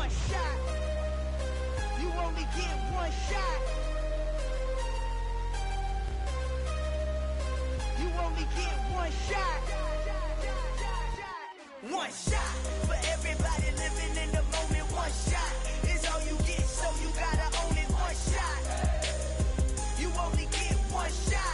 one shot. You only get one shot. You only get one shot. One shot for everybody living in the moment. One shot is all you get, so you gotta own it. One shot. You only get one shot.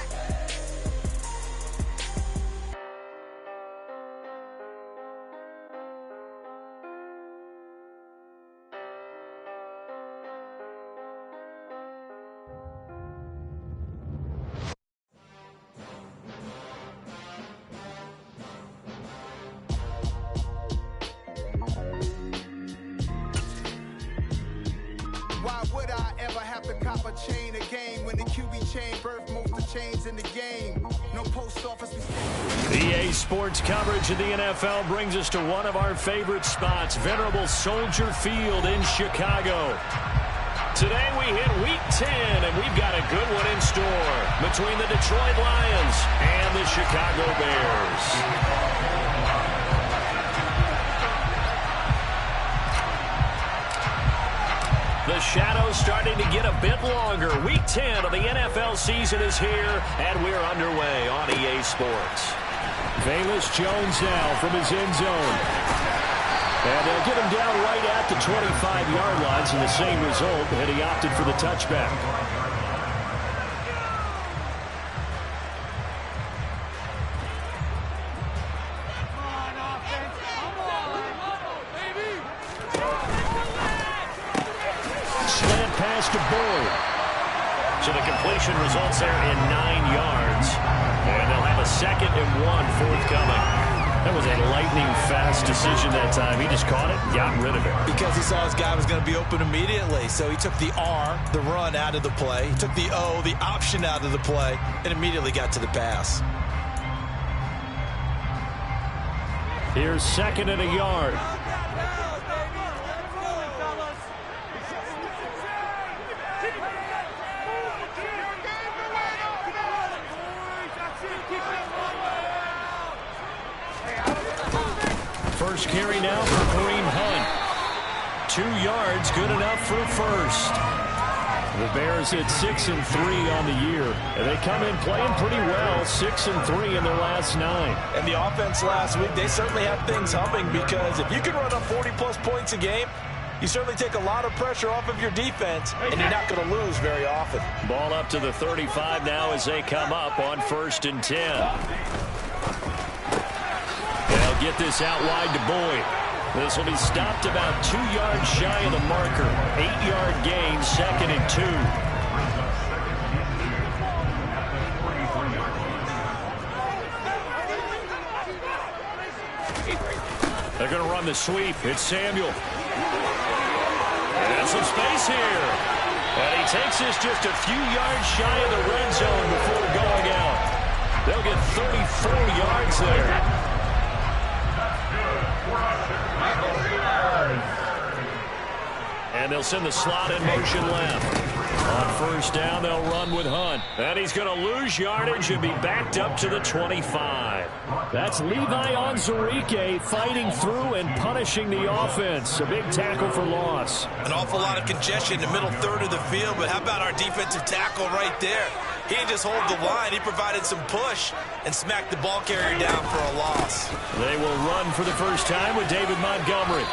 Why would I ever have to cop a chain again when the QB chain birthed most of the chains in the game? No post office. EA Sports coverage of the NFL brings us to one of our favorite spots, venerable Soldier Field in Chicago. Today we hit Week 10, and we've got a good one in store between the Detroit Lions and the Chicago Bears. The shadow's starting to get a bit longer. Week 10 of the NFL season is here, and we're underway on EA Sports. Velus Jones now from his end zone. And they'll get him down right at the 25-yard lines, and the same result, and he opted for the touchback. Pass to Boyd. So the completion results there in 9 yards. And they'll have a 2nd and 1 forthcoming. That was a lightning-fast decision that time. He just caught it and got rid of it. Because he saw his guy was going to be open immediately. So he took the R, the run, out of the play. He took the O, the option, out of the play, and immediately got to the pass. Here's 2nd and a yard. First carry now for Kareem Hunt. 2 yards, good enough for a first. The Bears at 6-3 on the year. And they come in playing pretty well, 6-3 in their last 9. And the offense last week, they certainly have things humming, because if you can run up 40-plus points a game, you certainly take a lot of pressure off of your defense, and you're not going to lose very often. Ball up to the 35 now as they come up on 1st and 10. They'll get this out wide to Boyd. This will be stopped about 2 yards shy of the marker. 8-yard gain, 2nd and 2. They're going to run the sweep. It's Samuel. And some space here. And he takes this just a few yards shy of the red zone before going out. They'll get 34 yards there. And they'll send the slot in motion left. On 1st down, they'll run with Hunt. And he's going to lose yardage and be backed up to the 25. That's Levi Onwuzurike fighting through and punishing the offense. A big tackle for loss. An awful lot of congestion in the middle third of the field, but how about our defensive tackle right there? He didn't just hold the line. He provided some push and smacked the ball carrier down for a loss. They will run for the first time with David Montgomery.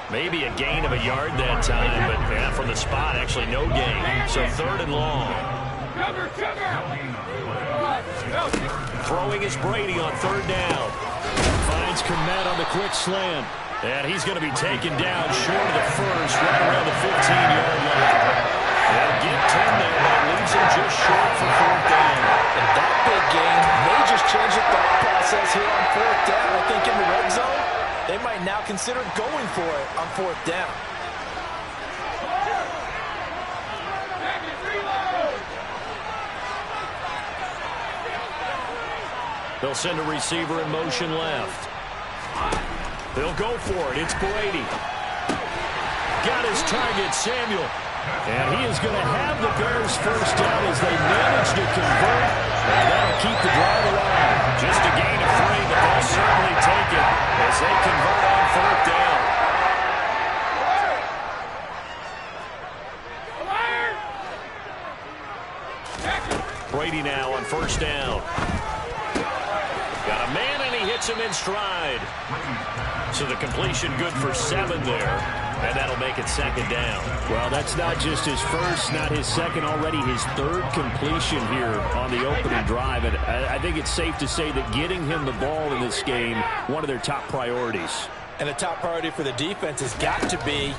Maybe a gain of a yard that time, but yeah, from the spot, actually no gain. So 3rd and long. Throwing is Brady on 3rd down. Finds Komet on the quick slant. And he's going to be taken down short of the first, right around the 15-yard line. They'll get 10 there, but it leaves him just short for 4th down. And that big game may just change the thought process here on 4th down. I think in the red zone, they might now consider going for it on 4th down. They'll send a receiver in motion left. They'll go for it. It's Brady. Got his target, Samuel. And he is going to have the Bears first down as they manage to convert. And that'll keep the drive alive. Just a gain of 3, but they'll certainly take it as they convert on 4th down. takes him in stride. So the completion good for 7 there, and that'll make it 2nd down. Well, that's not just his first, not his second, already his 3rd completion here on the opening drive. And I think it's safe to say that getting him the ball in this game, one of their top priorities. And the top priority for the defense has got to be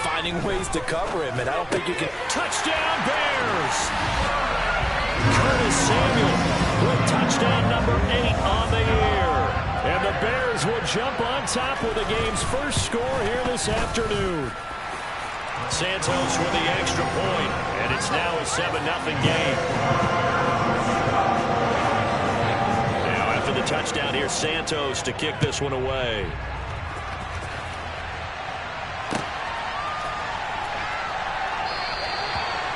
finding ways to cover him, and I don't think you can. Touchdown, Bears! Curtis Samuel with touchdown number 8 on the year. And the Bears will jump on top with the game's first score here this afternoon. Santos with the extra point, and it's now a 7-0 game. Now after the touchdown, here's Santos to kick this one away.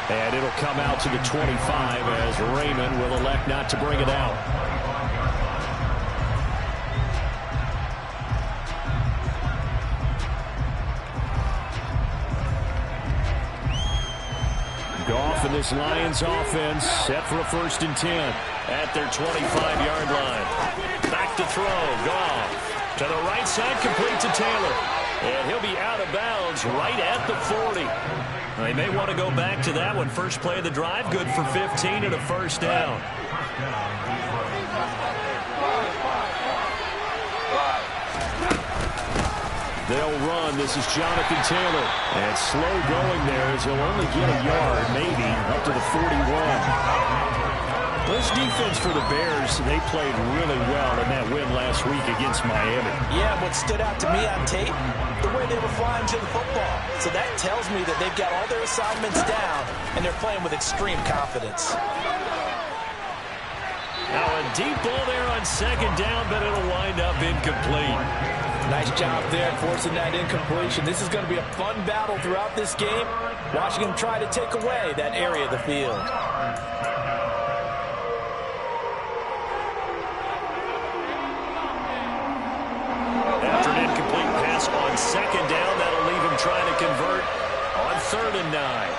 And it'll come out to the 25 as Raymond will elect not to bring it out. Goff and this Lions offense set for a 1st and 10 at their 25-yard line. Back to throw. Goff to the right side, complete to Taylor. And he'll be out of bounds right at the 40. They may want to go back to that one. First play of the drive, good for 15 and a 1st down. They'll run. This is Jonathan Taylor. And slow going there as he'll only get a yard, maybe, up to the 41. This defense for the Bears, they played really well in that win last week against Miami. Yeah, what stood out to me on tape, the way they were flying to the football. So that tells me that they've got all their assignments down, and they're playing with extreme confidence. Now a deep ball there on 2nd down, but it'll wind up incomplete. Nice job there forcing that incompletion. This is going to be a fun battle throughout this game, watching them try to take away that area of the field. After an incomplete pass on 2nd down, that'll leave him trying to convert on 3rd and 9.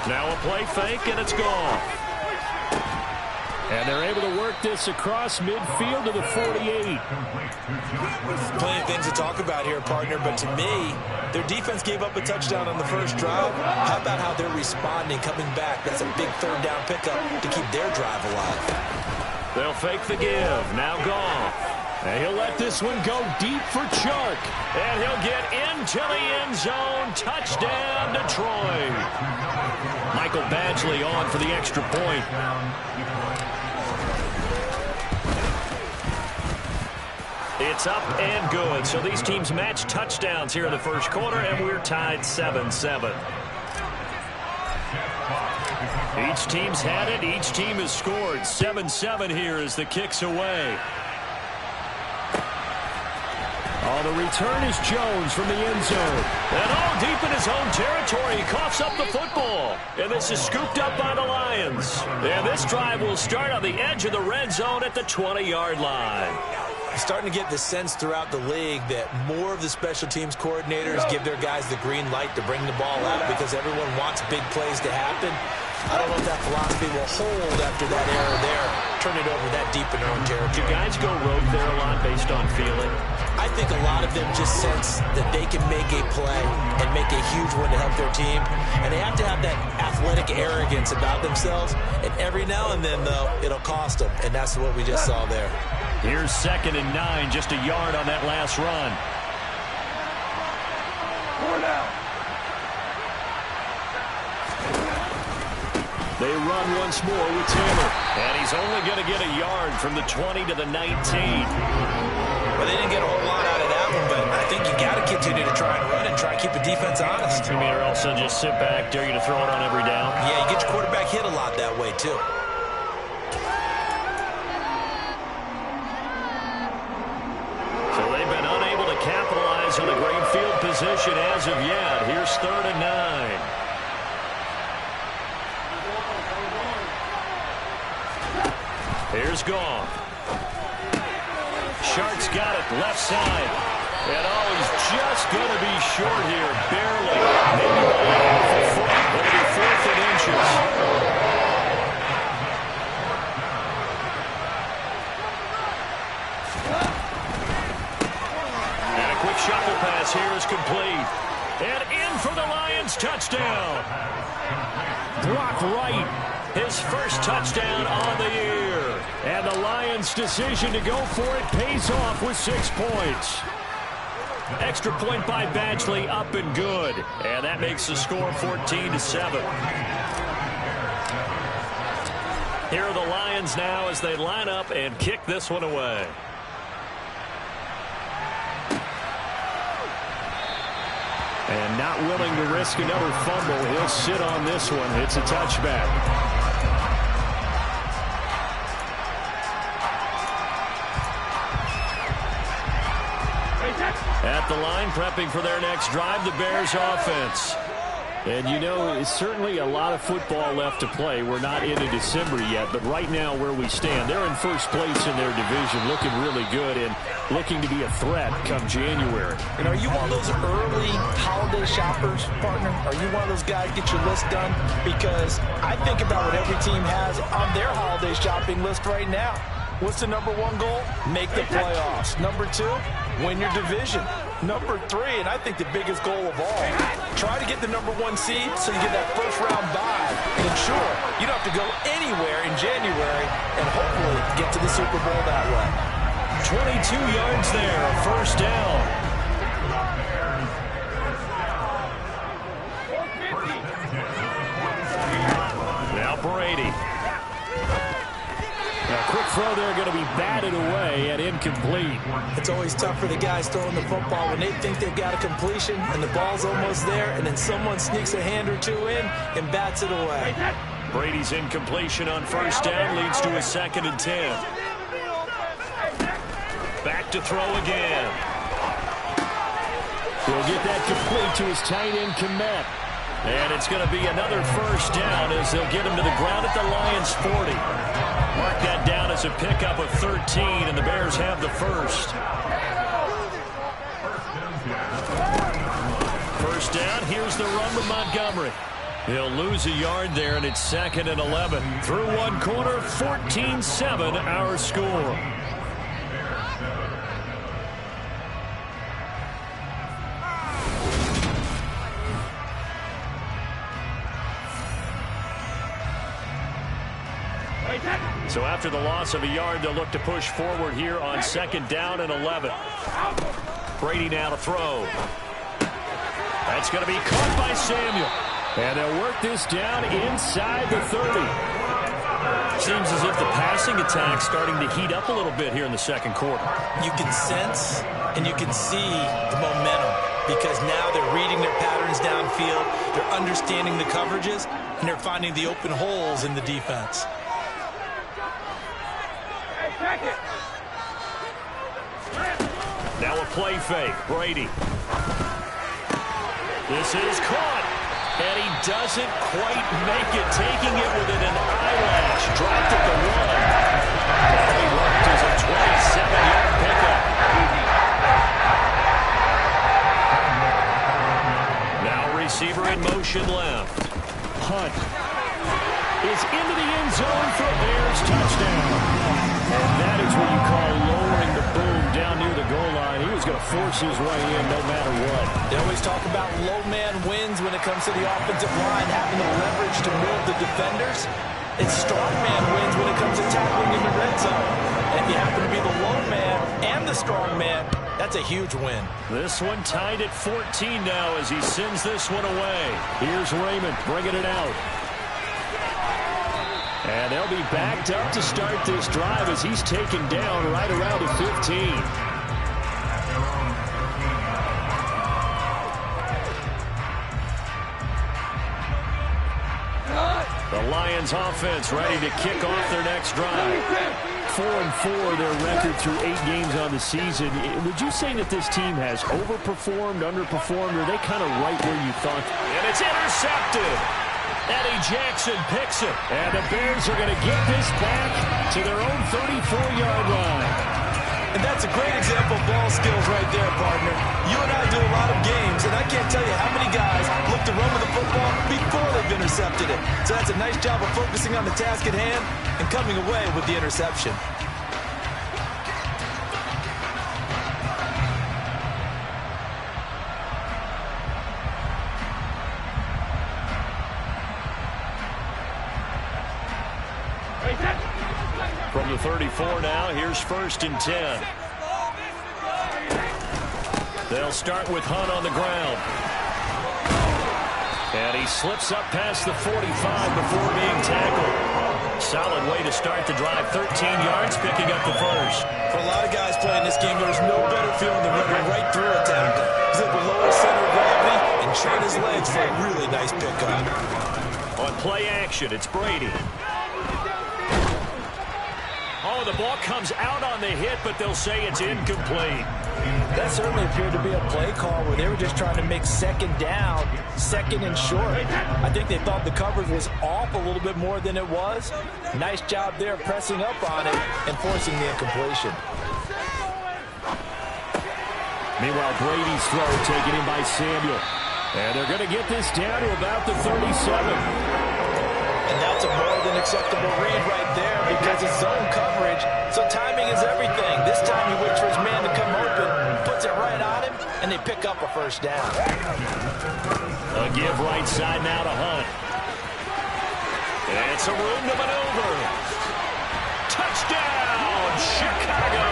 Now a play fake, and it's gone. And they're able to work this across midfield to the 48. Plenty of things to talk about here, partner, but to me, their defense gave up a touchdown on the first drive. How about how they're responding, coming back? That's a big 3rd down pickup to keep their drive alive. They'll fake the give. Now Goff. And he'll let this one go deep for Chark. And he'll get into the end zone. Touchdown, Detroit. Michael Badgley on for the extra point. It's up and good. So these teams match touchdowns here in the first quarter, and we're tied 7-7. Each team's had it. Each team has scored. 7-7 here as the kick's away. Oh, the return is Jones from the end zone. And all deep in his own territory. He coughs up the football. And this is scooped up by the Lions. And this drive will start on the edge of the red zone at the 20-yard line. Starting to get the sense throughout the league that more of the special teams coordinators give their guys the green light to bring the ball out because everyone wants big plays to happen. I don't know if that philosophy will hold after that error there. Turn it over that deep in their own territory. Do guys go rogue there a lot based on feeling? I think a lot of them just sense that they can make a play and make a huge one to help their team. And they have to have that athletic arrogance about themselves. And every now and then, though, it'll cost them. And that's what we just saw there. Here's 2nd and 9, just a yard on that last run. They run once more with Taylor. And he's only going to get a yard from the 20 to the 19. Well, they didn't get a whole lot out of that one, but I think you got to continue to try and run and try and keep the defense honest. You mean or else they'll just sit back, dare you to throw it on every down? Yeah, you get your quarterback hit a lot that way, too. So they've been unable to capitalize on a great field position as of yet. Here's 3rd and 9. Here's Goff. Shark's got it left side. And oh, he's just going to be short here. Barely. Maybe by half a foot. It'll be 4th and inches. pass here is complete. And in for the Lions touchdown. Brock Wright, his first touchdown on the year. And the Lions' decision to go for it pays off with 6 points. Extra point by Badgley, up and good. And that makes the score 14-7. Here are the Lions now as they line up and kick this one away. And not willing to risk another fumble, he'll sit on this one. It's a touchback. At the line, prepping for their next drive, the Bears offense. And, you know, it's certainly a lot of football left to play. We're not into December yet, but right now where we stand, they're in first place in their division, looking really good and looking to be a threat come January. And are you one of those early holiday shoppers, partner? Are you one of those guys get your list done? Because I think about what every team has on their holiday shopping list right now. What's the number one goal? Make the playoffs. Number 2, win your division. Number 3, and I think the biggest goal of all, try to get the number 1 seed so you get that first round bye. And ensure you don't have to go anywhere in January and hopefully get to the Super Bowl that way. 22 yards there, a first down. Now Brady. A quick throw there, going to be batted away and incomplete. It's always tough for the guys throwing the football when they think they've got a completion and the ball's almost there, and then someone sneaks a hand or two in and bats it away. Brady's incompletion on first down leads to a 2nd and 10. Back to throw again. He'll get that complete to his tight end, Kmet. And it's going to be another first down as they'll get him to the ground at the Lions' 40. Mark that down as a pickup of 13, and the Bears have the first. First down, here's the run to Montgomery. He'll lose a yard there, and it's 2nd and 11. Through one quarter, 14-7 our score. So after the loss of a yard, they'll look to push forward here on 2nd down and 11. Brady now to throw. That's going to be caught by Samuel. And they'll work this down inside the 30. Seems as if the passing attack's starting to heat up a little bit here in the second quarter. You can sense and you can see the momentum because now they're reading their patterns downfield, they're understanding the coverages, and they're finding the open holes in the defense. Now a play fake. Brady. This is caught. And he doesn't quite make it. Taking it within an eyelash. Dropped at the 1. That'll be marked as a 27-yard pickup. Now receiver in motion left. Hunt is into the end zone for a Bears touchdown. And that is what you call lowering the boom down near the goal line. He was going to force his way in no matter what. They always talk about low man wins when it comes to the offensive line, having the leverage to move the defenders. It's strong man wins when it comes to tackling in the red zone. And if you happen to be the low man and the strong man, that's a huge win. This one tied at 14 now as he sends this one away. Here's Raymond bringing it out. And they'll be backed up to start this drive as he's taken down right around the 15. The Lions offense ready to kick off their next drive. 4-4 their record through 8 games on the season. Would you say that this team has overperformed, underperformed, or are they kind of right where you thought? And it's intercepted. Eddie Jackson picks it. And the Bears are going to get this back to their own 34-yard line. And that's a great example of ball skills right there, partner. You and I do a lot of games, and I can't tell you how many guys look to run with the football before they've intercepted it. So that's a nice job of focusing on the task at hand and coming away with the interception. 34 now. Here's 1st and 10. They'll start with Hunt on the ground. And he slips up past the 45 before being tackled. Solid way to start the drive. 13 yards, picking up the first. For a lot of guys playing this game, there's no better feeling than running right through a tackle. He's able to lower his center of gravity and train his legs for a really nice pickup. On play action, it's Brady. Oh, the ball comes out on the hit, but they'll say it's incomplete. That certainly appeared to be a play call where they were just trying to make second down, second and short. I think they thought the coverage was off a little bit more than it was. Nice job there pressing up on it and forcing the incompletion. Meanwhile, Brady's throw taken in by Samuel. And they're going to get this down to about the 37. And that's a more than acceptable read right there because it's zone coverage, so timing is everything. This time he waits for his man to come open, puts it right on him, and they pick up a first down. A give right side now to Hunt. It's a room to maneuver. Touchdown, Chicago!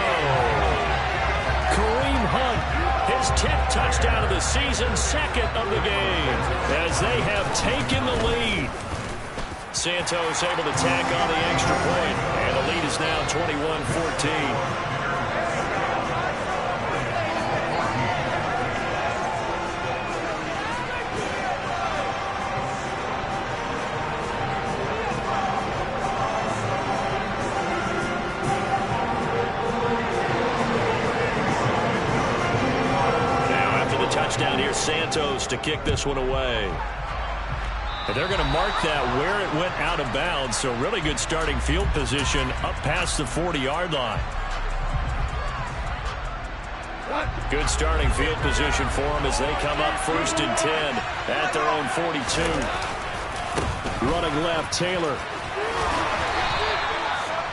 Kareem Hunt, his 10th touchdown of the season, 2nd of the game, as they have taken the lead. Santos able to tack on the extra point, and the lead is now 21-14. Now after the touchdown, here's Santos to kick this one away. And they're going to mark that where it went out of bounds, so really good starting field position up past the 40-yard line. Good starting field position for them as they come up 1st and 10 at their own 42. Running left, Taylor.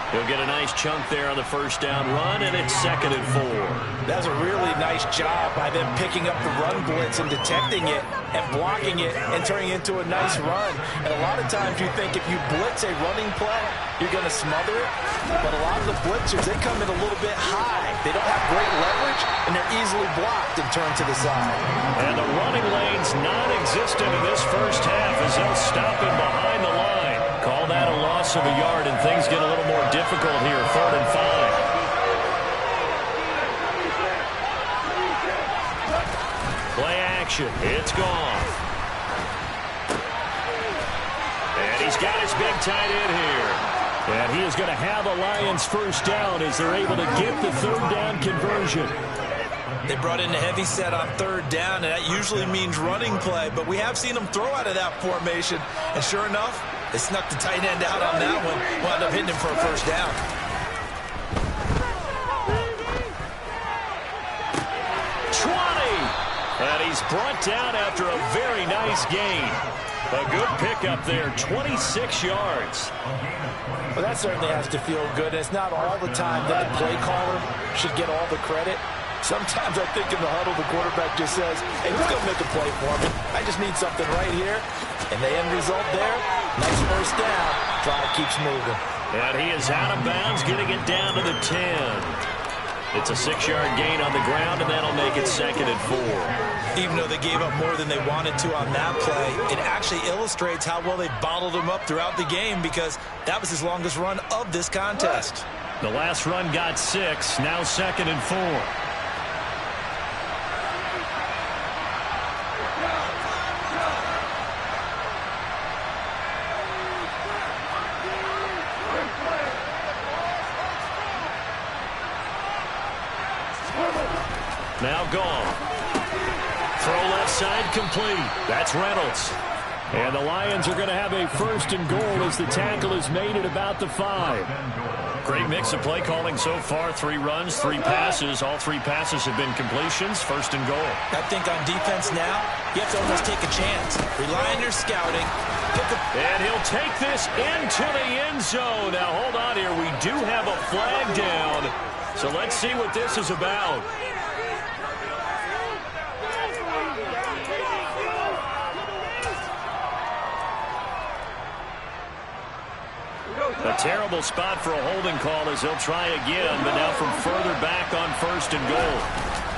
He'll get a nice chunk there on the first down run, and it's 2nd and 4. That's a really nice job by them picking up the run blitz and detecting it and blocking it and turning it into a nice run. And a lot of times you think if you blitz a running play, you're going to smother it. But a lot of the blitzers, they come in a little bit high. They don't have great leverage, and they're easily blocked and turned to the side. And the running lane's non-existent in this first half as they'll stop him behind the line. Call that a loss of a yard, and things get a little more difficult here. 3rd and 5. Play action. It's gone. And he's got his big tight end here. And he is going to have a Lions first down as they're able to get the 3rd down conversion. They brought in a heavy set on 3rd down, and that usually means running play. But we have seen them throw out of that formation. And sure enough, they snuck the tight end out on that one. Wound up hitting him for a first down. And he's brought down after a very nice gain. A good pickup there, 26 yards. Well, that certainly has to feel good. It's not all the time that the play caller should get all the credit. Sometimes I think in the huddle, the quarterback just says, hey, who's going to make a play for me? I just need something right here. And the end result there, nice first down. Drive keeps moving. And he is out of bounds, getting it down to the 10. It's a 6-yard gain on the ground, and that'll make it 2nd and 4. Even though they gave up more than they wanted to on that play, it actually illustrates how well they bottled him up throughout the game because that was his longest run of this contest. The last run got 6, now 2nd and 4. Now gone. Throw left side complete. That's Reynolds. And the Lions are going to have a 1st and goal as the tackle is made at about the 5. Great mix of play calling so far. 3 runs, 3 passes. All 3 passes have been completions. 1st and goal. I think on defense now, you have to almost take a chance. Rely on your scouting. And he'll take this into the end zone. Now hold on here. We do have a flag down. So let's see what this is about. A terrible spot for a holding call as they'll try again, but now from further back on 1st and goal.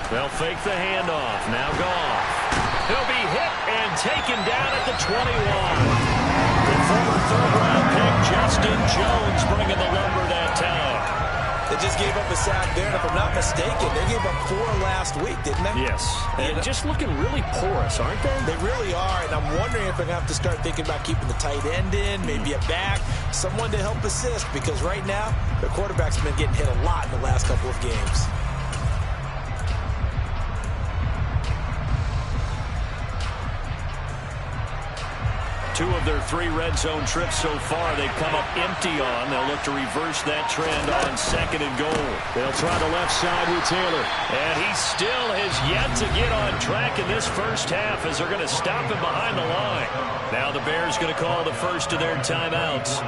They'll fake the handoff. Now Goff. He'll be hit and taken down at the 21. The former 3rd-round pick, Justin Jones, bringing the lumber that time. They just gave up a sack there, and if I'm not mistaken, they gave up 4 last week, didn't they? Yes, and just looking really porous, aren't they? They really are, and I'm wondering if they're going to have to start thinking about keeping the tight end in, maybe a back, someone to help assist, because right now, their quarterback's been getting hit a lot in the last couple of games. Two of their 3 red zone trips so far, they've come up empty on. They'll look to reverse that trend on 2nd and goal. They'll try the left side with Taylor. And he still has yet to get on track in this first half as they're going to stop him behind the line. Now the Bears going to call the first of their timeouts.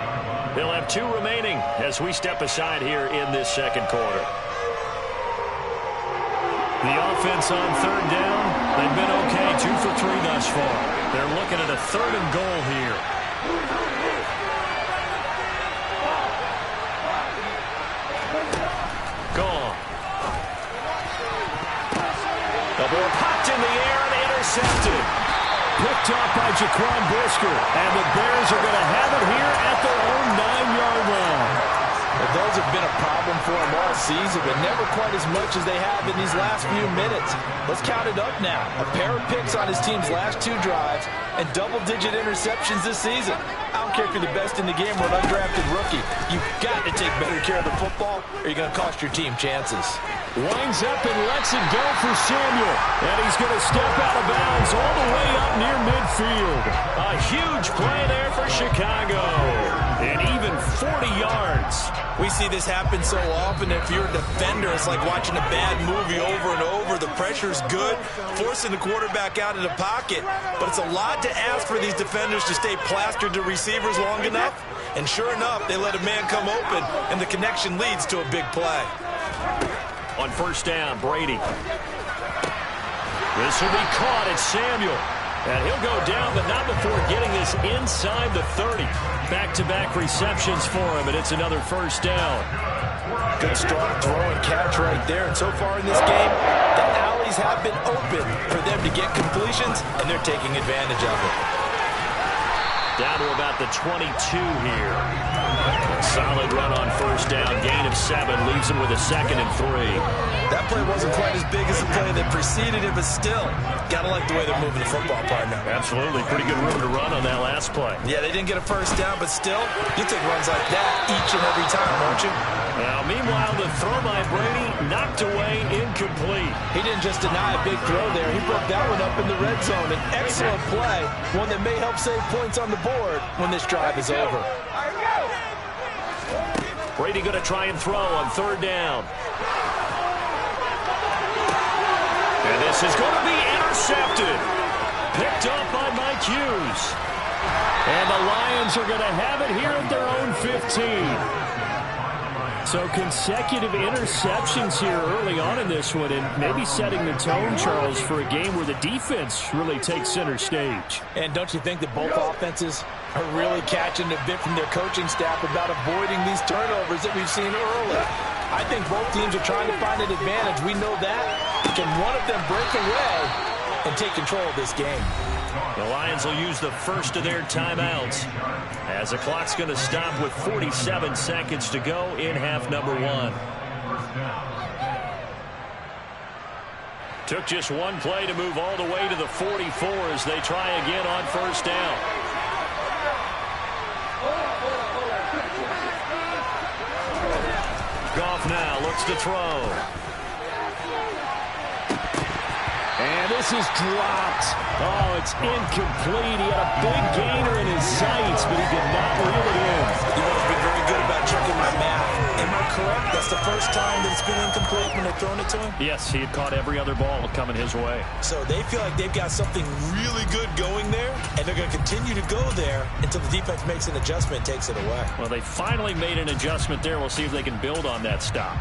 They'll have 2 remaining as we step aside here in this 2nd quarter. The offense on 3rd down, they've been okay, 2 for 3 thus far. They're looking at a 3rd and goal here. Gone. The ball popped in the air and intercepted. Picked off by Jaquan Brisker. And the Bears are going to have it here at their own 9-yard line. Well, those have been a problem for them all season, but never quite as much as they have in these last few minutes. Let's count it up now. A pair of picks on his team's last 2 drives and double-digit interceptions this season. I don't care if you're the best in the game or an undrafted rookie. You've got to take better care of the football or you're going to cost your team chances. Winds up and lets it go for Samuel. And he's going to step out of bounds all the way up near midfield. A huge play there for Chicago. And even 40 yards. We see this happen so often. If you're a defender, it's like watching a bad movie over and over. The pressure's good, forcing the quarterback out of the pocket. But it's a lot to ask for these defenders to stay plastered to receivers long enough. And sure enough, they let a man come open, and the connection leads to a big play. On 1st down, Brady. This will be caught. It's Samuel. And he'll go down, but not before getting this inside the 30. Back-to-back receptions for him, and it's another 1st down. Good strong throw and catch right there. And so far in this game, the alleys have been open for them to get completions, and they're taking advantage of it. Down to about the 22 here. Solid run on 1st down. Gain of 7 leaves him with a 2nd and 3. That play wasn't quite as big as the play that preceded it, but still, gotta like the way they're moving the football, partner. Absolutely. Pretty good room to run on that last play. Yeah, they didn't get a 1st down, but still, you take runs like that each and every time, won't you? Now, meanwhile, the throw by Brady knocked away, incomplete. He didn't just deny a big throw there. He broke that one up in the red zone. An excellent play, one that may help save points on the board when this drive is over. Brady going to try and throw on 3rd down. And this is going to be intercepted. Picked up by Mike Hughes. And the Lions are going to have it here at their own 15. So consecutive interceptions here early on in this one, and maybe setting the tone, Charles, for a game where the defense really takes center stage. And don't you think that both offenses are really catching a bit from their coaching staff about avoiding these turnovers that we've seen early? I think both teams are trying to find an advantage. We know that. Can one of them break away and take control of this game? The Lions will use the first of their timeouts as the clock's going to stop with 47 seconds to go in half number 1. Took just one play to move all the way to the 44 as they try again on 1st down. Goff now looks to throw. And this is dropped. Oh, it's incomplete. He had a big gainer in his sights, but he did not reel it in. You know, it's been very good about checking my math. Am I correct? That's the first time that it's been incomplete when they've thrown it to him? Yes, he had caught every other ball coming his way. So they feel like they've got something really good going there, and they're going to continue to go there until the defense makes an adjustment and takes it away. Well, they finally made an adjustment there. We'll see if they can build on that stop.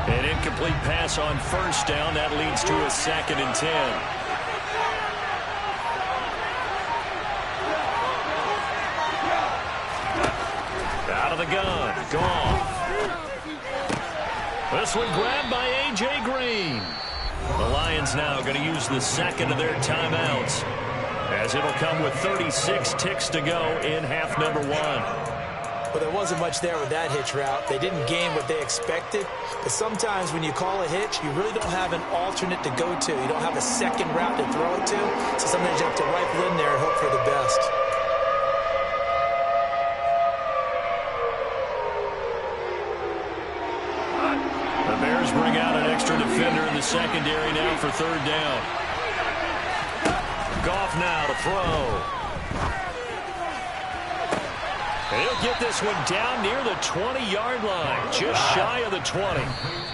And incomplete incomplete pass on first down. That leads to a 2nd and 10. Out of the gun. Goff. This one grabbed by A.J. Green. The Lions now going to use the 2nd of their timeouts, as it'll come with 36 ticks to go in half number 1. Well, there wasn't much there with that hitch route. They didn't gain what they expected. But sometimes when you call a hitch, you really don't have an alternate to go to. You don't have a second route to throw it to. So sometimes you have to rifle in there and hope for the best. The Bears bring out an extra defender in the secondary now for 3rd down. Goff now to throw. He'll get this one down near the 20-yard line, just shy of the 20.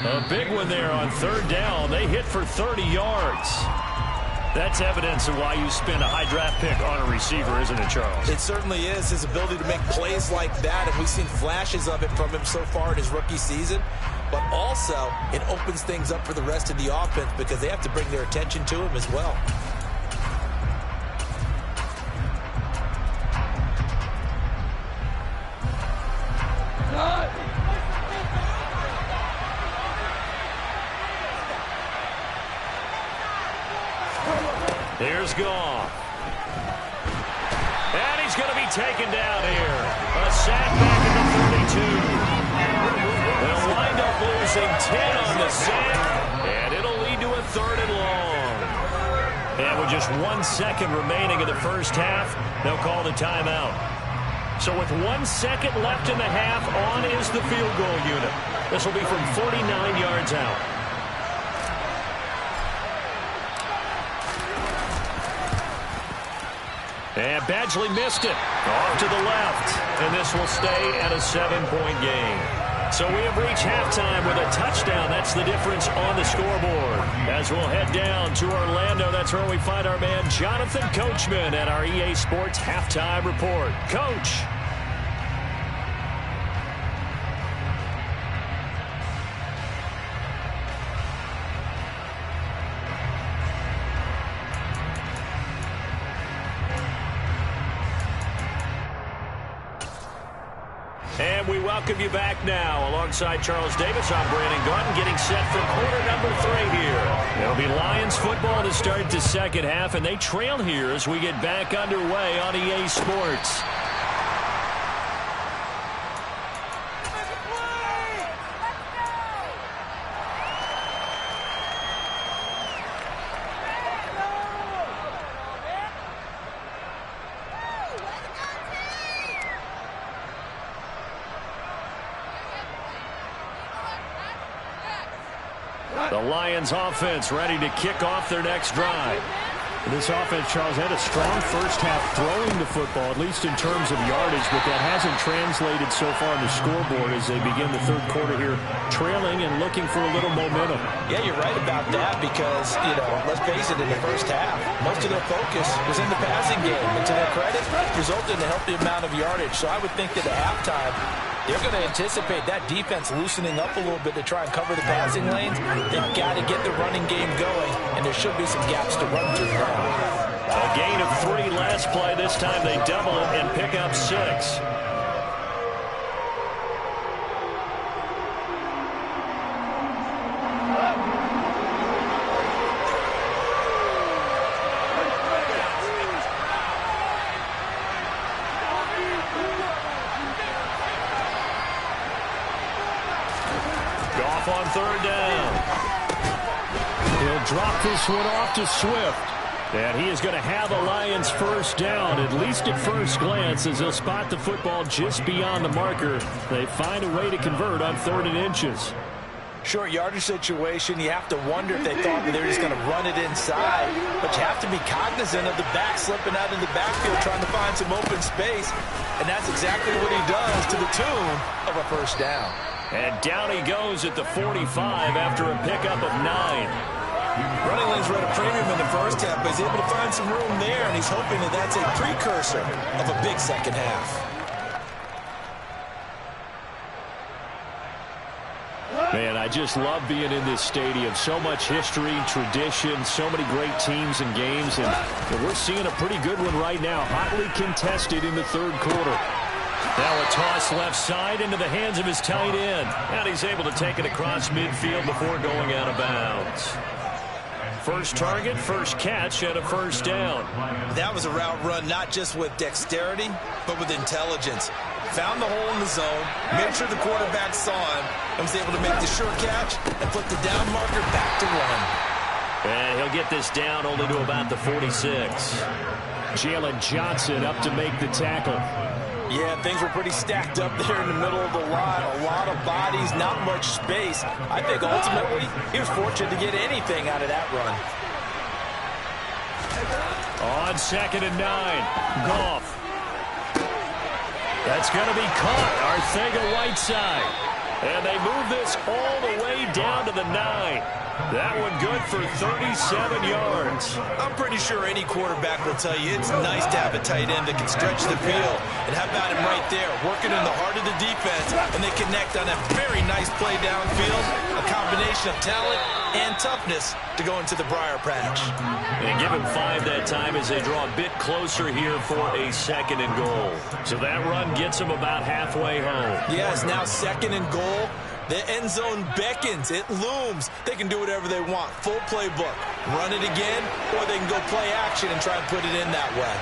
A big one there on 3rd down. They hit for 30 yards. That's evidence of why you spend a high draft pick on a receiver, isn't it, Charles? It certainly is. His ability to make plays like that, and we've seen flashes of it from him so far in his rookie season. But also, it opens things up for the rest of the offense because they have to bring their attention to him as well. Here's Goff. And he's going to be taken down here. A sack back at the 32. They'll wind up losing 10 on the sack, and it'll lead to a 3rd and long. And with just 1 second remaining in the first half, they'll call the timeout. So with 1 second left in the half, on is the field goal unit. This will be from 49 yards out. And Badgley missed it. Off to the left. And this will stay at a 7-point game. So we have reached halftime with a touchdown. That's the difference on the scoreboard. As we'll head down to Orlando, that's where we find our man Jonathan Coachman at our EA Sports Halftime Report. Coach. And we welcome you back now. Alongside Charles Davis, I'm Brandon Gordon, getting set for quarter number 3 here. It'll be Lions football to start the second half, and they trail here as we get back underway on EA Sports. The Lions offense ready to kick off their next drive. This offense, Charles, had a strong first half throwing the football, at least in terms of yardage, but that hasn't translated so far on the scoreboard as they begin the third quarter here, trailing and looking for a little momentum. Yeah, you're right about that because, let's face it, in the first half, most of their focus was in the passing game. And to their credit, resulted in a healthy amount of yardage. So I would think that at halftime, they're going to anticipate that defense loosening up a little bit to try and cover the passing lanes. They've got to get the running game going, and there should be some gaps to run through now. A gain of 3 last play. This time they double it and pick up 6. Goff on 3rd down. He'll drop this one off to Swift. And he is going to have a Lions first down, at least at first glance, as he'll spot the football just beyond the marker. They find a way to convert on 3rd and inches. Short yardage situation, you have to wonder if they thought that they were just going to run it inside. But you have to be cognizant of the back slipping out in the backfield trying to find some open space. And that's exactly what he does to the tune of a first down. And down he goes at the 45 after a pickup of 9. Running lanes were at a premium in the first half, but he's able to find some room there, and he's hoping that that's a precursor of a big second half. Man, I just love being in this stadium. So much history, tradition, so many great teams and games, and we're seeing a pretty good one right now. Hotly contested in the third quarter. Now a toss left side into the hands of his tight end. And he's able to take it across midfield before going out of bounds. First target, first catch, and a first down. That was a route run not just with dexterity, but with intelligence. Found the hole in the zone, made sure the quarterback saw him, and was able to make the sure catch and flip the down marker back to run. And he'll get this down only to about the 46. Jalen Johnson up to make the tackle. Yeah, things were pretty stacked up there in the middle of the line. A lot of bodies, not much space. I think ultimately he was fortunate to get anything out of that run. On 2nd and 9, Goff. That's going to be caught. Arcega-Whiteside. And they move this all the way down to the 9. That one good for 37 yards. I'm pretty sure any quarterback will tell you it's nice to have a tight end that can stretch the field. And how about him right there, working in the heart of the defense, and they connect on a very nice play downfield, a combination of talent and toughness to go into the briar patch. And give him 5 that time as they draw a bit closer here for a 2nd and goal. So that run gets them about halfway home. Yeah, it's now 2nd and goal. The end zone beckons. It looms. They can do whatever they want. Full playbook. Run it again, or they can go play action and try and put it in that way.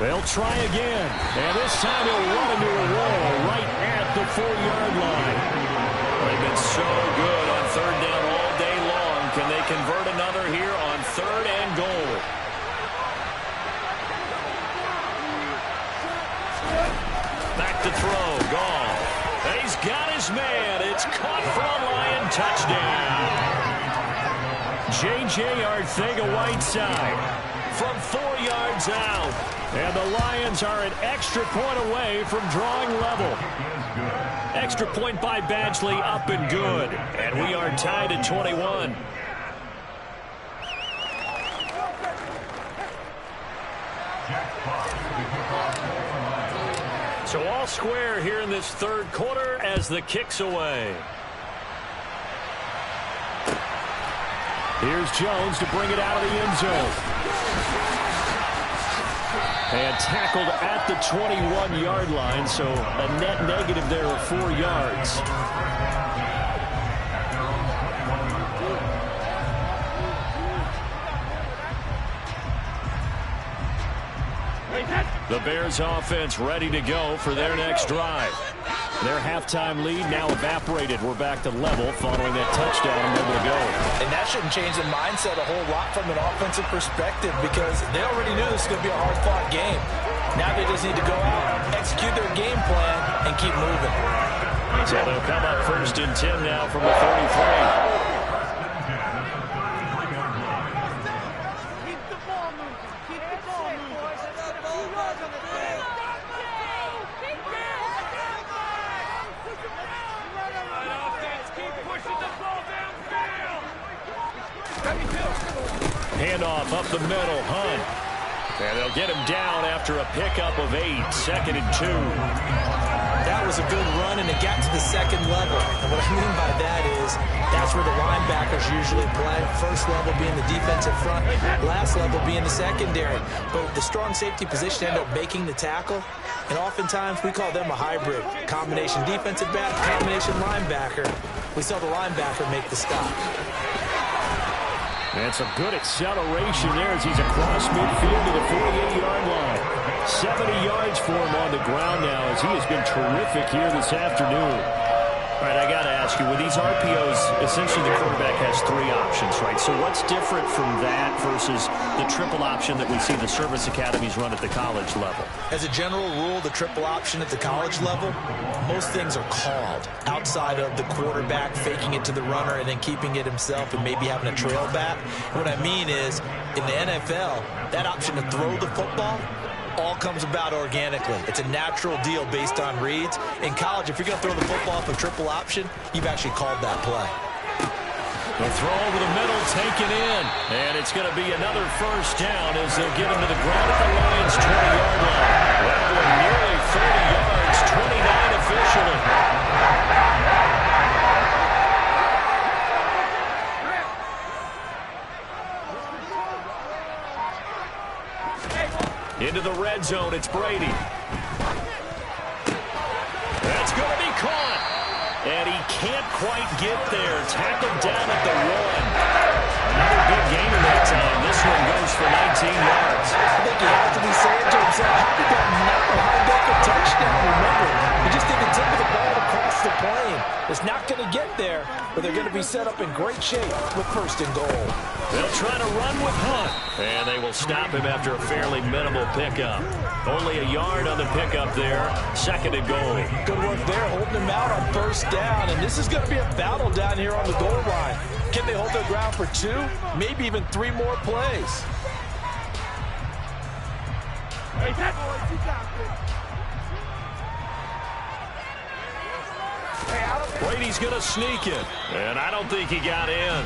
They'll try again, and this time he'll run into a wall right at the 4-yard line. They've been so good on 3rd down all day long. Can they convert another here on 3rd and goal? Back to throw, gone. And he's got his man. It's caught for a Lion touchdown. J.J. Arcega-Whiteside from 4 yards out. And the Lions are an extra point away from drawing level. Extra point by Badgley, up and good. And we are tied at 21. So all square here in this third quarter as the kick's away. Here's Jones to bring it out of the end zone. And tackled at the 21-yard line, so a net negative there of 4 yards. The Bears offense ready to go for their next drive. Their halftime lead now evaporated. We're back to level following that touchdown a moment ago. And that shouldn't change the mindset a whole lot from an offensive perspective because they already knew this was going to be a hard-fought game. Now they just need to go out, execute their game plan, and keep moving. So they'll come up 1st and 10 now from the 33. Handoff up the middle, Hunt. And they'll get him down after a pickup of 8, 2nd and 2. That was a good run, and it got to the 2nd level. And what I mean by that is that's where the linebackers usually play. First level being the defensive front, last level being the secondary. But the strong safety position ended up making the tackle. And oftentimes we call them a hybrid. Combination defensive back, combination linebacker. We saw the linebacker make the stop. And some good acceleration there as he's across midfield to the 48-yard line. 70 yards for him on the ground now as he has been terrific here this afternoon. All right, I got to ask you, with these RPOs, essentially the quarterback has 3 options, right? So what's different from that versus the triple option that we see the service academies run at the college level? As a general rule, the triple option at the college level, most things are called outside of the quarterback faking it to the runner and then keeping it himself and maybe having a trail back. What I mean is, in the NFL, that option to throw the football all comes about organically. It's a natural deal based on reads. In college, if you're going to throw the football off a triple option, you've actually called that play. The throw over the middle, taken in. And it's going to be another first down as they'll get him to the ground at the Lions' 20-yard line. That one nearly 30 yards, 29 officially. Into the red zone, it's Brady. That's going to be caught. And he can't quite get there. Tackled down at the 1. Another big gain in that time. This one goes for 19 yards. I think he has to be saying to himself, how did that not wind up a touchdown? Remember, he just did the tip of the ball across the plane. It's not going to get there, but they're going to be set up in great shape with first and goal. They'll try to run with Hunt. And they will stop him after a fairly minimal pickup. Only a yard on the pickup there. Second and goal. Good work there, holding him out on first down. And this is going to be a battle down here on the goal line. Can they hold their ground for 2, maybe even 3 more plays? Brady's going to sneak it. And I don't think he got in.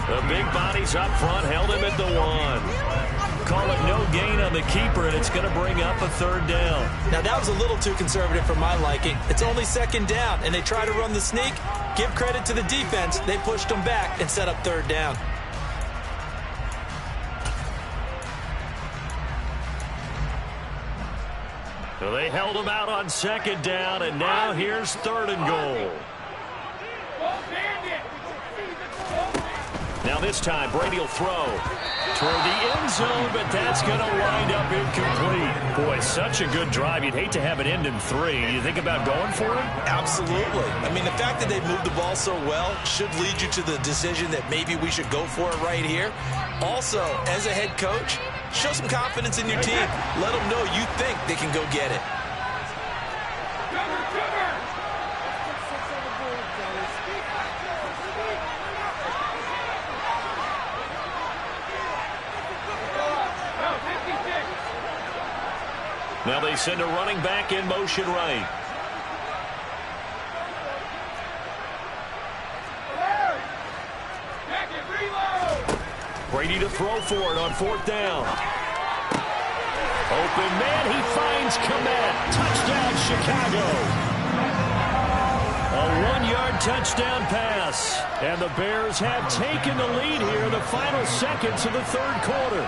The big bodies up front held him at the 1. Call it no gain on the keeper, and it's going to bring up a third down. Now, that was a little too conservative for my liking. It's only second down, and they try to run the sneak. Give credit to the defense. They pushed them back and set up third down. So they held him out on second down, and now here's third and goal. Now this time, Brady will throw toward the end zone, but that's going to wind up incomplete. Boy, such a good drive. You'd hate to have it end in 3. You think about going for it? Absolutely. I mean, the fact that they moved the ball so well should lead you to the decision that maybe we should go for it right here. Also, as a head coach, show some confidence in your team. Let them know you think they can go get it. Now they send a running back in motion right. Brady to throw for it on fourth down. Open man, he finds Kmet. Touchdown, Chicago. A 1-yard touchdown pass. And the Bears have taken the lead here in the final seconds of the third quarter.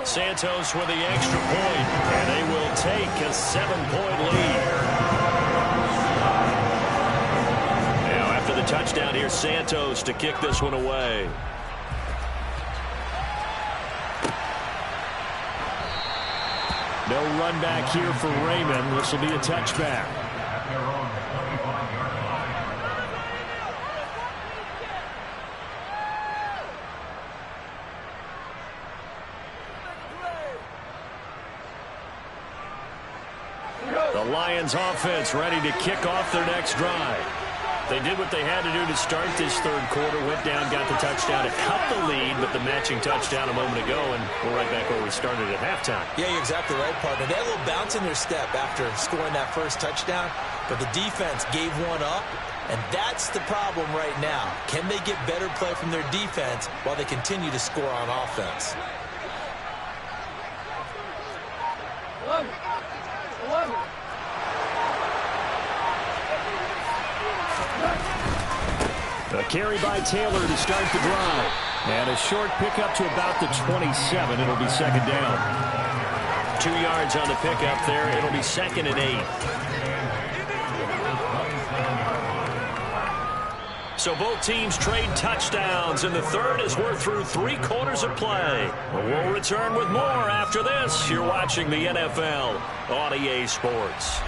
Santos with the extra point, and they will take a 7-point lead. Now, after the touchdown, here's Santos to kick this one away. No run back here for Raymond. This will be a touchback. The Lions offense ready to kick off their next drive. They did what they had to do to start this third quarter. Went down, got the touchdown to cut the lead, but the matching touchdown a moment ago, and we're right back where we started at halftime. Yeah, you're exactly right, partner. They had a little bounce in their step after scoring that first touchdown, but the defense gave one up, and that's the problem right now. Can they get better play from their defense while they continue to score on offense? A carry by Taylor to start the drive. And a short pickup to about the 27. It'll be second down. 2 yards on the pickup there. It'll be 2nd and 8. So both teams trade touchdowns, and the third as we're through 3 quarters of play. We'll return with more after this. You're watching the NFL on EA Sports.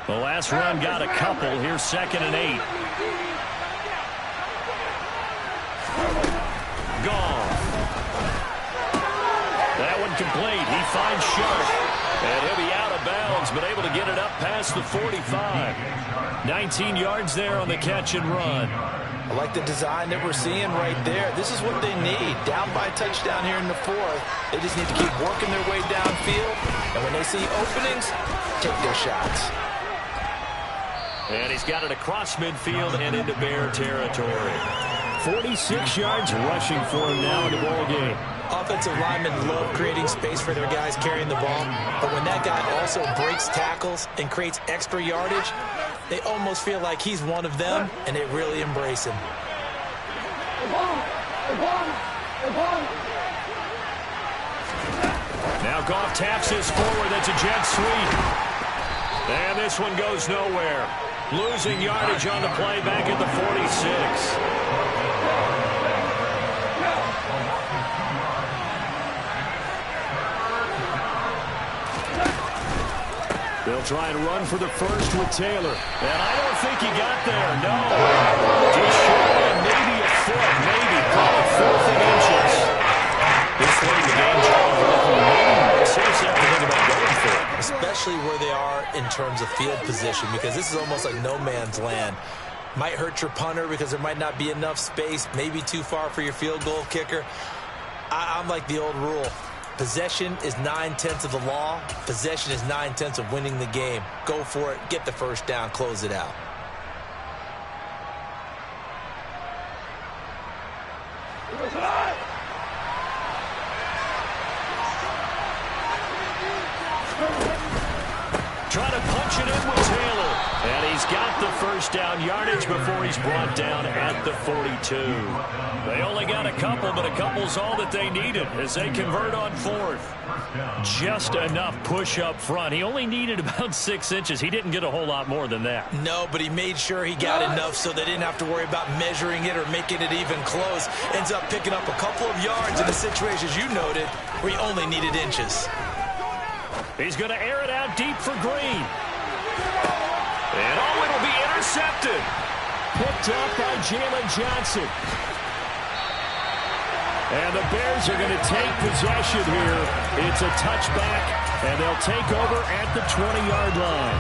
The last run got a couple. Here's 2nd and 8. Gone. That one complete. He finds Sharp. And he'll be out of bounds Jones, but able to get it up past the 45. 19 yards there on the catch and run. I like the design that we're seeing right there. This is what they need. Down by a touchdown here in the fourth. They just need to keep working their way downfield. And when they see openings, take their shots. And he's got it across midfield and into Bear territory. 46 yards rushing for him now in the ball game. Offensive linemen love creating space for their guys carrying the ball. But when that guy also breaks tackles and creates extra yardage, they almost feel like he's one of them, and they really embrace him. Now Goff taps this forward. That's a jet sweep. And this one goes nowhere. Losing yardage on the play back at the 46. They'll try and run for the first with Taylor. And I don't think he got there. No. Just short by maybe a foot. Maybe. Probably 4 inches. This late in the game, Charles, seriously have to think about going for it. Especially where they are in terms of field position, because this is almost like no man's land. Might hurt your punter because there might not be enough space, maybe too far for your field goal kicker. I'm like the old rule. Possession is 9/10 of the law. Possession is 9/10 of winning the game. Go for it. Get the first down. Close it out. Trying to punch it in with Taylor. And he's got the first down yardage before he's brought down at the 42. They only got a couple, but a couple's all that they needed as they convert on fourth. Just enough push up front. He only needed about 6 inches. He didn't get a whole lot more than that. No, but he made sure he got enough so they didn't have to worry about measuring it or making it even close. Ends up picking up a couple of yards in the situations you noted where he only needed inches. He's going to air it out deep for Green. And oh, it'll be intercepted. Picked up by Jalen Johnson. And the Bears are going to take possession here. It's a touchback, and they'll take over at the 20-yard line.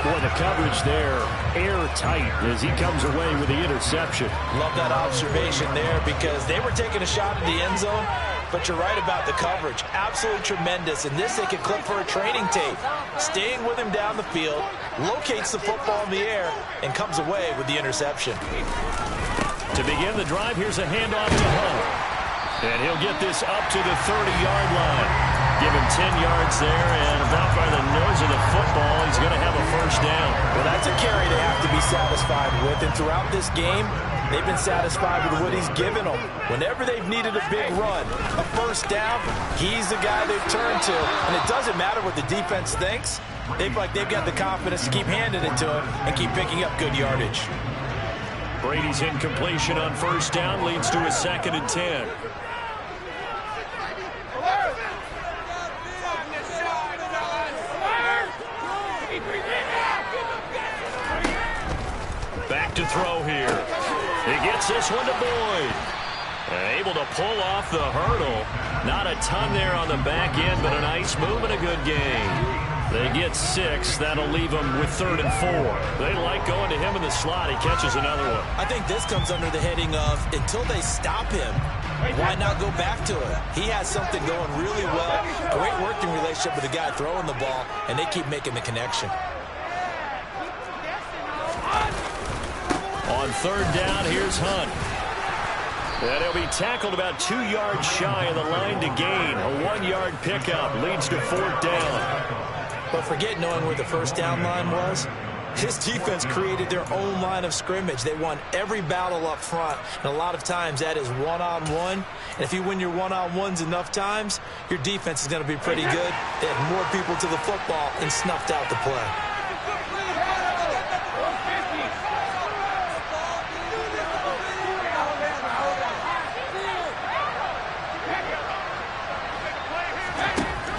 Boy, the coverage there, airtight as he comes away with the interception. Love that observation there because they were taking a shot at the end zone, but you're right about the coverage. Absolutely tremendous. And this they could clip for a training tape. Staying with him down the field, locates the football in the air, and comes away with the interception. To begin the drive, here's a handoff to Hunt. And he'll get this up to the 30-yard line. Give him 10 yards there, and about by the nose of the football, he's going to have a first down. Well, that's a carry they have to be satisfied with. And throughout this game, they've been satisfied with what he's given them. Whenever they've needed a big run, a first down, he's the guy they've turned to. And it doesn't matter what the defense thinks. They've got the confidence to keep handing it to him and keep picking up good yardage. Brady's incompletion on first down leads to a 2nd and 10. Back to throw here. He gets this one to Boyd. Able to pull off the hurdle. Not a ton there on the back end, but a nice move and a good gain. They get 6. That'll leave them with 3rd and 4. They like going to him in the slot. He catches another one. I think this comes under the heading of until they stop him, why not go back to it? He has something going really well. Great working relationship with the guy throwing the ball, and they keep making the connection. On 3rd down, here's Hunt. And he'll be tackled about 2 yards shy of the line to gain. A 1-yard pickup leads to 4th down. But forget knowing where the first down line was. His defense created their own line of scrimmage. They won every battle up front, and a lot of times that is one-on-one. And if you win your one-on-ones enough times, your defense is going to be pretty good. They had more people to the football and snuffed out the play.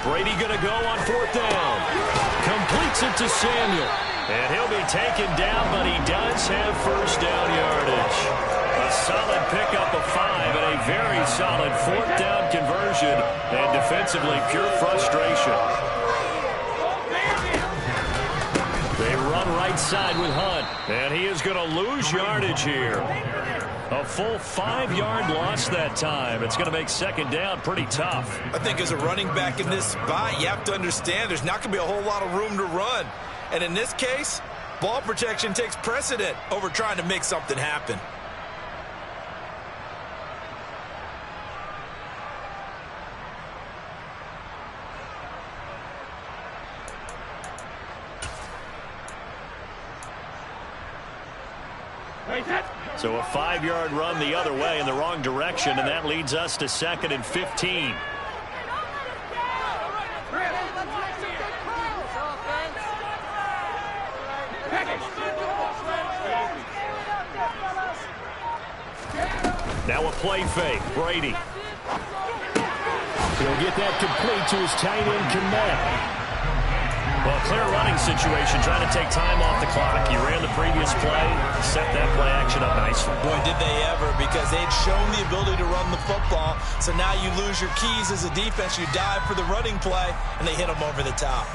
Brady going to go on 4th down. Completes it to Samuel. And he'll be taken down, but he does have first down yardage. A solid pickup of 5 and a very solid 4th down conversion. And defensively, pure frustration. run right side with Hunt. And he is going to lose yardage here. A full 5-yard loss that time. It's going to make second down pretty tough. I think as a running back in this spot, you have to understand there's not going to be a whole lot of room to run. And in this case, ball protection takes precedent over trying to make something happen. So a 5-yard run the other way in the wrong direction, and that leads us to 2nd and 15. Now a play fake. Brady. He'll get that complete to his tight end, Kmet. Well, clear running situation, trying to take time off the clock. He ran the previous play, set that play action up nicely. Boy, did they ever, because they'd shown the ability to run the football. So now you lose your keys as a defense. You dive for the running play, and they hit them over the top.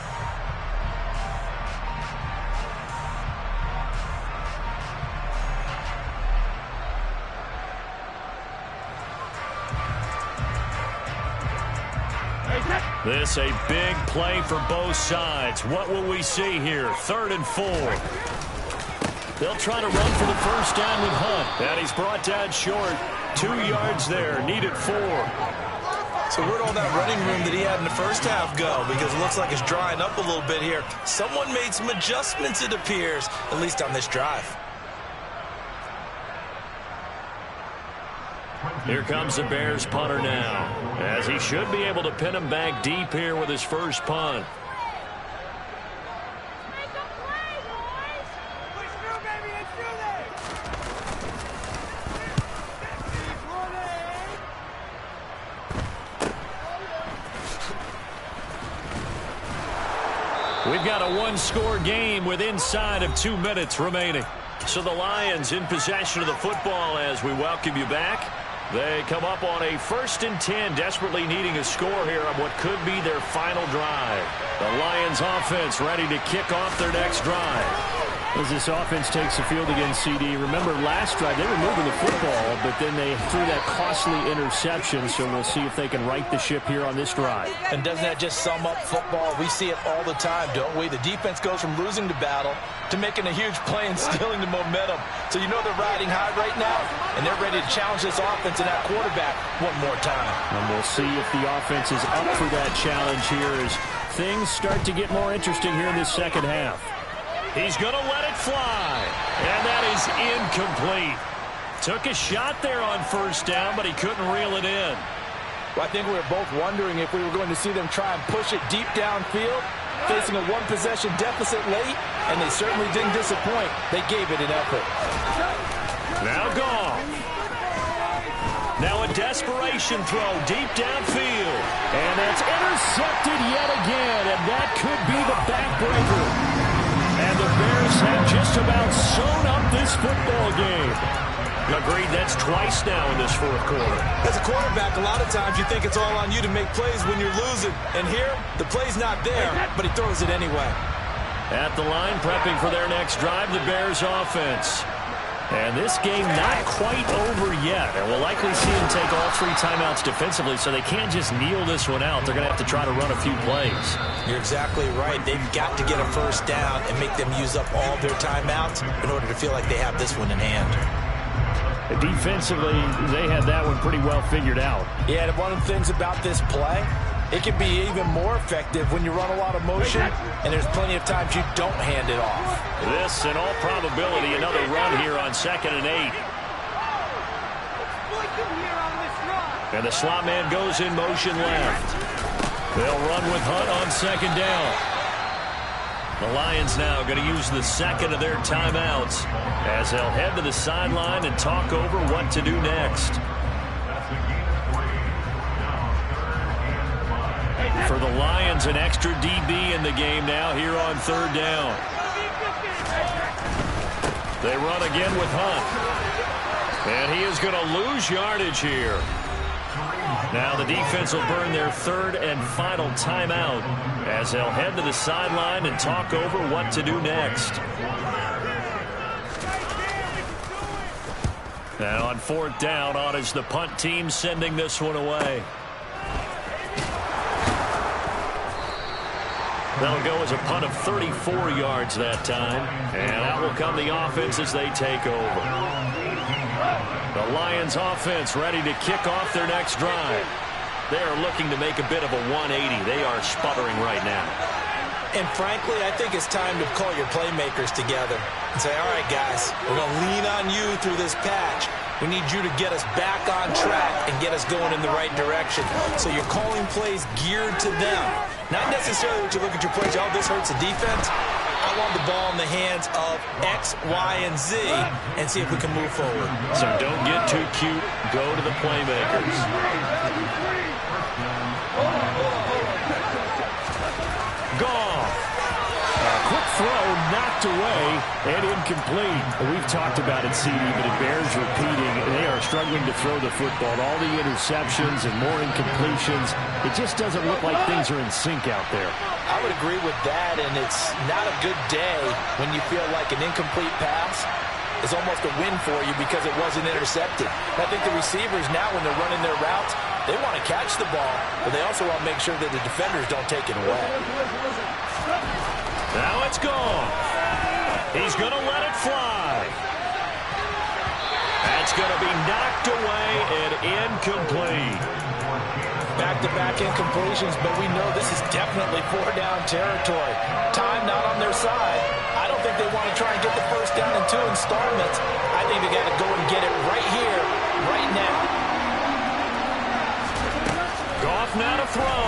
This a big play for both sides. What will we see here? 3rd and 4. They'll try to run for the first down with Hunt. And he's brought down short. 2 yards there. Needed 4. So where'd all that running room that he had in the first half go? Because it looks like it's drying up a little bit here. Someone made some adjustments, it appears, at least on this drive. Here comes the Bears punter now, as he should be able to pin him back deep here with his first punt. We've got a one-score game with inside of 2 minutes remaining. So the Lions in possession of the football as we welcome you back. They come up on a 1st and 10, desperately needing a score here on what could be their final drive. The Lions offense ready to kick off their next drive. As this offense takes the field against CD, remember last drive they were moving the football, but then they threw that costly interception, so we'll see if they can right the ship here on this drive. And doesn't that just sum up football? We see it all the time, don't we? The defense goes from losing the battle to making a huge play and stealing the momentum. So you know they're riding high right now, and they're ready to challenge this offense and that quarterback one more time. And we'll see if the offense is up for that challenge here as things start to get more interesting here in this second half. He's going to let it fly, and that is incomplete. Took a shot there on first down, but he couldn't reel it in. Well, I think we were both wondering if we were going to see them try and push it deep downfield, facing a one-possession deficit late, and they certainly didn't disappoint. They gave it an effort. Now Goff. Now a desperation throw deep downfield. And that's intercepted yet again, and that could be the backbreaker. And the Bears have just about sewn up this football game. Agreed, that's twice now in this fourth quarter. As a quarterback, a lot of times you think it's all on you to make plays when you're losing. And here, the play's not there, but he throws it anyway. At the line, prepping for their next drive, the Bears offense. And this game not quite over yet. And we'll likely see them take all 3 timeouts defensively, so they can't just kneel this one out. They're going to have to try to run a few plays. You're exactly right. They've got to get a first down and make them use up all their timeouts in order to feel like they have this one in hand. Defensively, they had that one pretty well figured out. Yeah, and one of the things about this play, it can be even more effective when you run a lot of motion, and there's plenty of times you don't hand it off. This, in all probability, another run here on 2nd and 8. And the slot man goes in motion left. They'll run with Hunt on 2nd down. The Lions now going to use the second of their timeouts as they'll head to the sideline and talk over what to do next. For the Lions, an extra DB in the game now here on 3rd down. They run again with Hunt. And he is going to lose yardage here. Now the defense will burn their third and final timeout as they'll head to the sideline and talk over what to do next. Now on fourth down, on is the punt team sending this one away. That'll go as a punt of 34 yards that time. And out will come the offense as they take over. The Lions offense ready to kick off their next drive. They are looking to make a bit of a 180. They are sputtering right now. And frankly, I think it's time to call your playmakers together and say, all right, guys, we're going to lean on you through this patch. We need you to get us back on track and get us going in the right direction. So you're calling plays geared to them. Not necessarily that you look at your plays, oh, this hurts the defense. I want the ball in the hands of X, Y, and Z and see if we can move forward. So don't get too cute. Go to the playmakers. Goff. Quick throw, knocked away, and incomplete. We've talked about it, CD, but it bears repeating. They are struggling to throw the football. All the interceptions and more incompletions. It just doesn't look like things are in sync out there. I would agree with that, and it's not a good day when you feel like an incomplete pass is almost a win for you because it wasn't intercepted. I think the receivers now, when they're running their routes, they want to catch the ball, but they also want to make sure that the defenders don't take it away. Now it's gone. He's going to let it fly. That's going to be knocked away and incomplete. Back-to-back incompletions, but we know this is definitely four-down territory. Time not on their side. I don't think they want to try and get the first down in 2 installments. I think they got to go and get it right here, right now. Goff now to throw.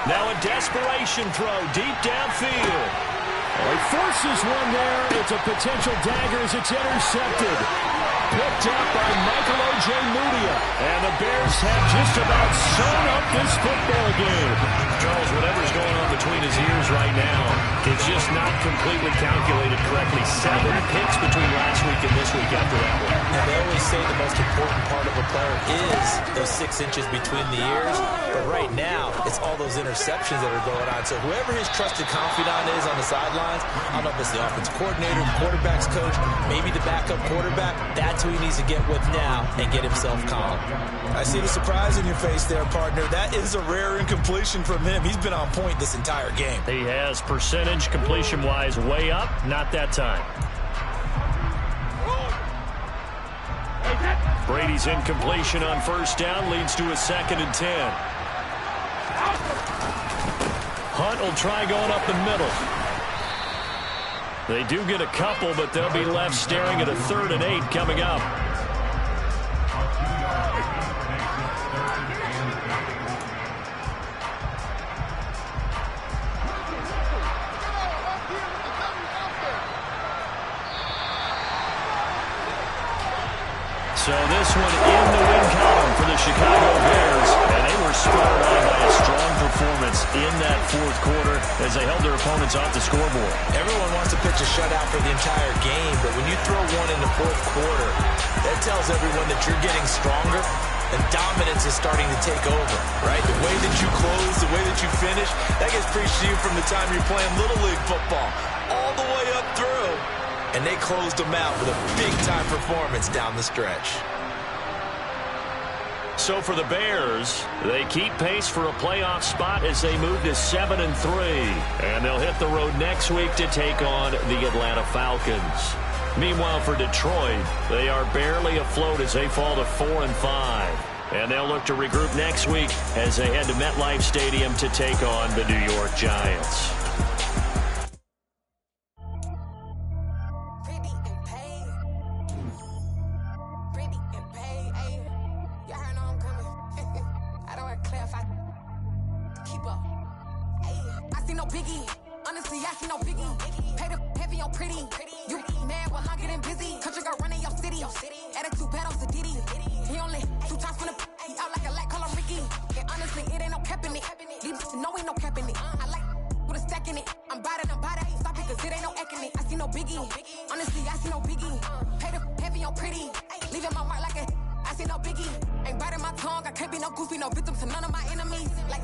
Now a desperation throw deep downfield. He forces one there. It's a potential dagger as it's intercepted. Picked up by Michael Ojemudia. And the Bears have just about sewn up this football game. Charles, whatever's going on between his ears right now, it's just not completely calculated correctly. 7 picks between last week and this week after that one. And they always say the most important part of a player is those 6 inches between the ears. But right now, it's all those interceptions that are going on. So whoever his trusted confidant is on the sidelines, I don't know if it's the offensive coordinator, the quarterback's coach, maybe the backup quarterback, that's who he needs to get with now and get himself calm. I see the surprise in your face there, partner. That is a rare incompletion from him. He's been on point this entire game. He has percentage completion-wise way up. Not that time. Brady's incompletion on first down leads to a 2nd and 10. Hunt will try going up the middle. They do get a couple, but they'll be left staring at a 3rd and 8 coming up. So this one in the win column for the Chicago Bears, and they were spurred on by a strong performance in that 4th quarter as they held their opponents off the scoreboard. Everyone wants to pitch a shutout for the entire game, but when you throw one in the 4th quarter, that tells everyone that you're getting stronger and dominance is starting to take over, right? The way that you close, the way that you finish, that gets preached to you from the time you're playing Little League football all the way up through. And they closed them out with a big-time performance down the stretch. So for the Bears, they keep pace for a playoff spot as they move to 7-3. And they'll hit the road next week to take on the Atlanta Falcons. Meanwhile, for Detroit, they are barely afloat as they fall to 4-5. And they'll look to regroup next week as they head to MetLife Stadium to take on the New York Giants. I see no biggie. Ain't biting my tongue. I can't be no goofy, no victim to none of my enemies. Like